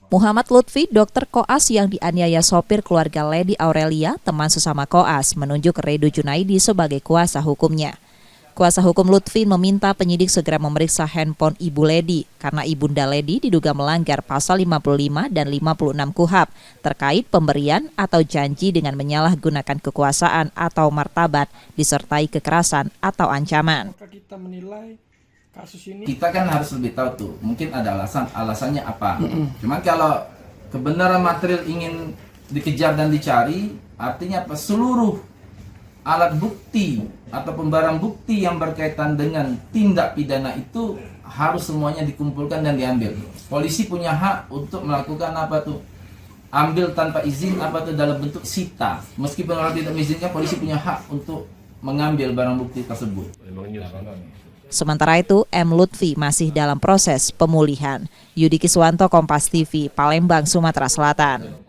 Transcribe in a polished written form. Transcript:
Muhammad Lutfi, dokter koas yang dianiaya sopir keluarga Lady Aurelia, teman sesama koas, menunjuk Redo Junaidi sebagai kuasa hukumnya. Kuasa hukum Lutfi meminta penyidik segera memeriksa handphone Ibu Lady karena Ibunda Lady diduga melanggar pasal 55 dan 56 KUHP terkait pemberian atau janji dengan menyalahgunakan kekuasaan atau martabat disertai kekerasan atau ancaman. Kita menilai kasus ini, kita kan harus lebih tahu tuh, mungkin ada alasannya apa. Cuman kalau kebenaran material ingin dikejar dan dicari, artinya apa? Seluruh alat bukti atau barang bukti yang berkaitan dengan tindak pidana itu harus semuanya dikumpulkan dan diambil. Polisi punya hak untuk melakukan apa tuh? Ambil tanpa izin apa tuh dalam bentuk sita. Meskipun orang tidak mengizinkan, polisi punya hak untuk mengambil barang bukti tersebut. Sementara itu, M. Lutfi masih dalam proses pemulihan. Yudi Kiswanto, Kompas TV, Palembang, Sumatera Selatan.